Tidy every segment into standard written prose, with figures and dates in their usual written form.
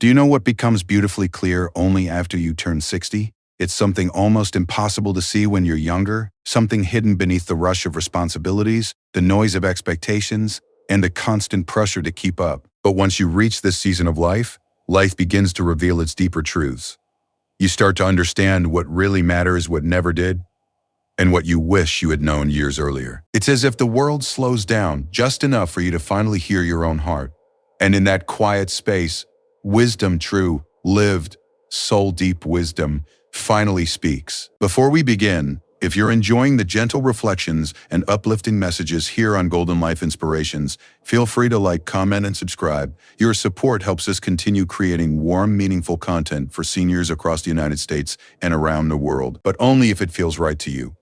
Do you know what becomes beautifully clear only after you turn 60? It's something almost impossible to see when you're younger, something hidden beneath the rush of responsibilities, the noise of expectations, and the constant pressure to keep up. But once you reach this season of life, life begins to reveal its deeper truths. You start to understand what really matters, what never did, and what you wish you had known years earlier. It's as if the world slows down just enough for you to finally hear your own heart. And in that quiet space, wisdom, true, lived, soul-deep wisdom, finally speaks. Before we begin, if you're enjoying the gentle reflections and uplifting messages here on Golden Life Inspirations, feel free to like, comment, and subscribe. Your support helps us continue creating warm, meaningful content for seniors across the United States and around the world, but only if it feels right to you.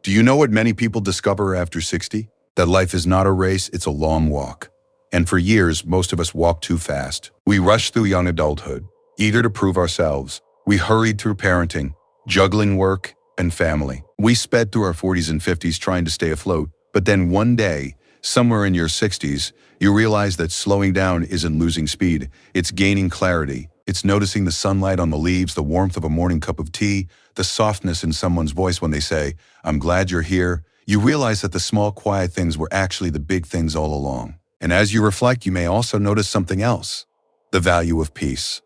Do you know what many people discover after 60? That life is not a race, it's a long walk. And for years, most of us walk too fast. We rush through young adulthood, eager to prove ourselves. We hurried through parenting, juggling work and family. We sped through our 40s and 50s trying to stay afloat. But then one day, somewhere in your 60s, you realize that slowing down isn't losing speed. It's gaining clarity. It's noticing the sunlight on the leaves, the warmth of a morning cup of tea, the softness in someone's voice when they say, "I'm glad you're here." You realize that the small, quiet things were actually the big things all along. And as you reflect, you may also notice something else: the value of peace.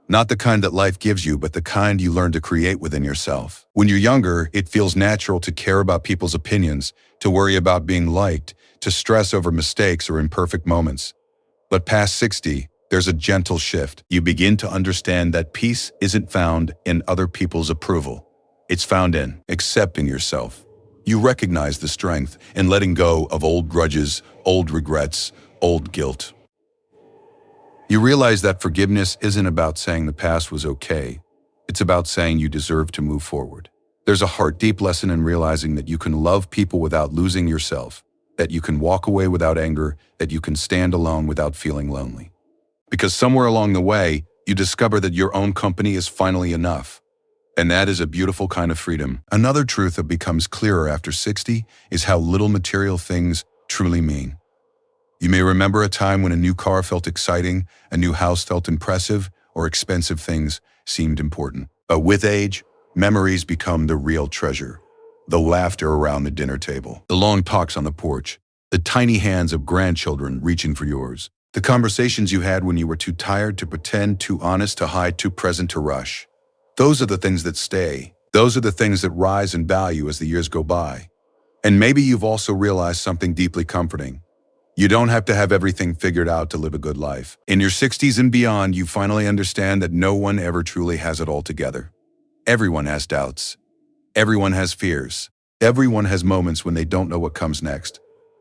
Not the kind that life gives you, but the kind you learn to create within yourself. When you're younger, it feels natural to care about people's opinions, to worry about being liked, to stress over mistakes or imperfect moments. But past 60, there's a gentle shift. You begin to understand that peace isn't found in other people's approval. It's found in accepting yourself. You recognize the strength in letting go of old grudges, old regrets, old guilt. You realize that forgiveness isn't about saying the past was okay. It's about saying you deserve to move forward. There's a heart-deep lesson in realizing that you can love people without losing yourself, that you can walk away without anger, that you can stand alone without feeling lonely. Because somewhere along the way, you discover that your own company is finally enough. And that is a beautiful kind of freedom. Another truth that becomes clearer after 60 is how little material things truly mean. You may remember a time when a new car felt exciting, a new house felt impressive, or expensive things seemed important. But with age, memories become the real treasure. The laughter around the dinner table, the long talks on the porch, the tiny hands of grandchildren reaching for yours, the conversations you had when you were too tired to pretend, too honest to hide, too present to rush. Those are the things that stay. Those are the things that rise in value as the years go by. And maybe you've also realized something deeply comforting. You don't have to have everything figured out to live a good life. In your 60s and beyond, you finally understand that no one ever truly has it all together. Everyone has doubts. Everyone has fears. Everyone has moments when they don't know what comes next.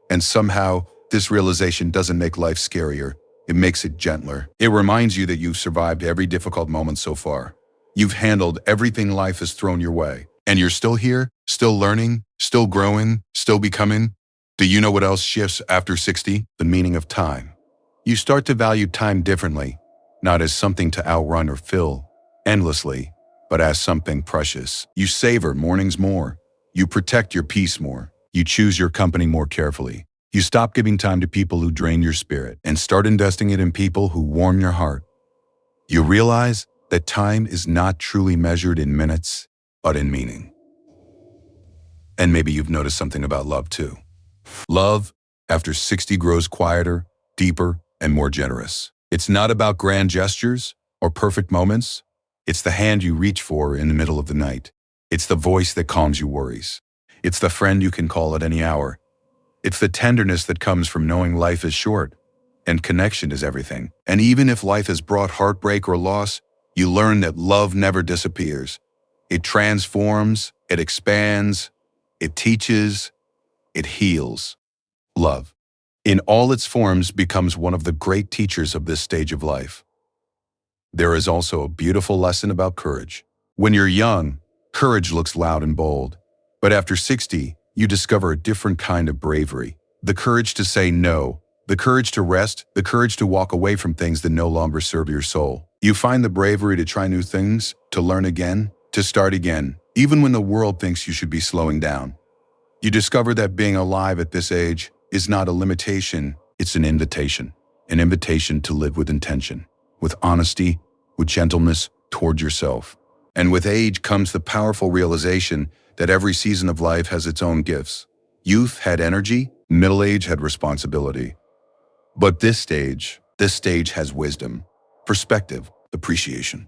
And somehow, this realization doesn't make life scarier. It makes it gentler. It reminds you that you've survived every difficult moment so far. You've handled everything life has thrown your way. And you're still here, still learning, still growing, still becoming. Do you know what else shifts after 60? The meaning of time. You start to value time differently, not as something to outrun or fill endlessly, but as something precious. You savor mornings more. You protect your peace more. You choose your company more carefully. You stop giving time to people who drain your spirit and start investing it in people who warm your heart. You realize that time is not truly measured in minutes, but in meaning. And maybe you've noticed something about love too. Love, after 60, grows quieter, deeper, and more generous. It's not about grand gestures or perfect moments. It's the hand you reach for in the middle of the night. It's the voice that calms your worries. It's the friend you can call at any hour. It's the tenderness that comes from knowing life is short and connection is everything. And even if life has brought heartbreak or loss, you learn that love never disappears. It transforms, it expands, it teaches, it heals. Love, in all its forms, becomes one of the great teachers of this stage of life. There is also a beautiful lesson about courage. When you're young, courage looks loud and bold. But after 60, you discover a different kind of bravery. The courage to say no, the courage to rest, the courage to walk away from things that no longer serve your soul. You find the bravery to try new things, to learn again, to start again, even when the world thinks you should be slowing down. You discover that being alive at this age is not a limitation, it's an invitation to live with intention. with honesty, with gentleness toward yourself. And with age comes the powerful realization that every season of life has its own gifts. Youth had energy, middle age had responsibility. But this stage has wisdom, perspective, appreciation.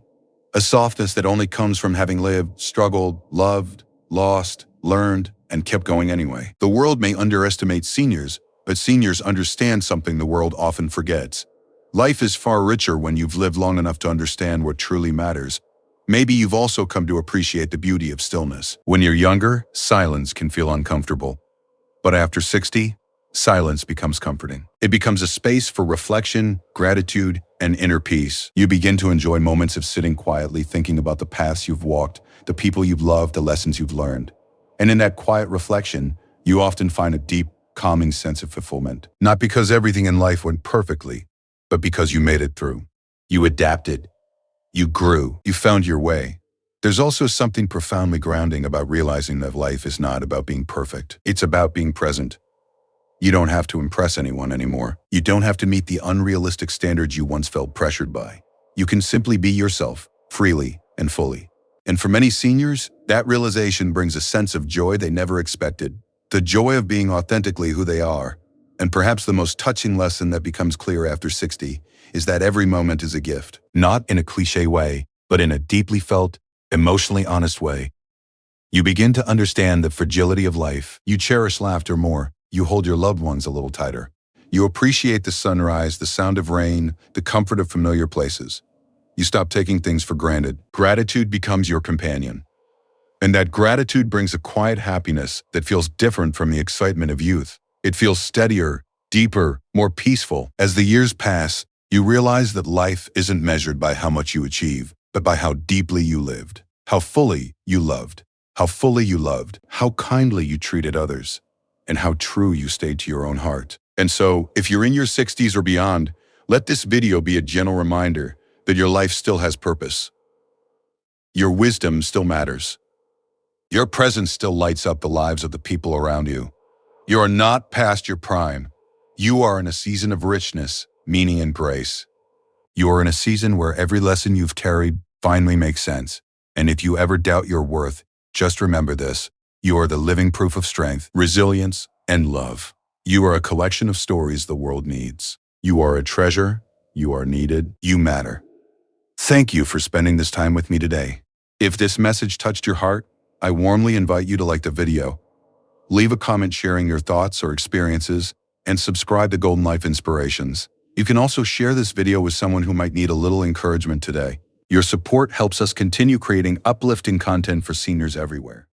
A softness that only comes from having lived, struggled, loved, lost, learned, and kept going anyway. The world may underestimate seniors, but seniors understand something the world often forgets. Life is far richer when you've lived long enough to understand what truly matters. Maybe you've also come to appreciate the beauty of stillness. When you're younger, silence can feel uncomfortable. But after 60, silence becomes comforting. It becomes a space for reflection, gratitude, and inner peace. You begin to enjoy moments of sitting quietly, thinking about the paths you've walked, the people you've loved, the lessons you've learned. And in that quiet reflection, you often find a deep, calming sense of fulfillment. Not because everything in life went perfectly, but because you made it through. You adapted. You grew. You found your way. There's also something profoundly grounding about realizing that life is not about being perfect. It's about being present. You don't have to impress anyone anymore. You don't have to meet the unrealistic standards you once felt pressured by. You can simply be yourself, freely and fully. And for many seniors, that realization brings a sense of joy they never expected. The joy of being authentically who they are. And perhaps the most touching lesson that becomes clear after 60 is that every moment is a gift. Not in a cliché way, but in a deeply felt, emotionally honest way. You begin to understand the fragility of life. You cherish laughter more. You hold your loved ones a little tighter. You appreciate the sunrise, the sound of rain, the comfort of familiar places. You stop taking things for granted. Gratitude becomes your companion. And that gratitude brings a quiet happiness that feels different from the excitement of youth. It feels steadier, deeper, more peaceful. As the years pass, you realize that life isn't measured by how much you achieve, but by how deeply you lived, how fully you loved, how kindly you treated others, and how true you stayed to your own heart. And so, if you're in your 60s or beyond, let this video be a gentle reminder that your life still has purpose. Your wisdom still matters. Your presence still lights up the lives of the people around you. You are not past your prime. You are in a season of richness, meaning, and grace. You are in a season where every lesson you've carried finally makes sense. And if you ever doubt your worth, just remember this. You are the living proof of strength, resilience, and love. You are a collection of stories the world needs. You are a treasure. You are needed. You matter. Thank you for spending this time with me today. If this message touched your heart, I warmly invite you to like the video, leave a comment sharing your thoughts or experiences, and subscribe to Golden Life Inspirations. You can also share this video with someone who might need a little encouragement today. Your support helps us continue creating uplifting content for seniors everywhere.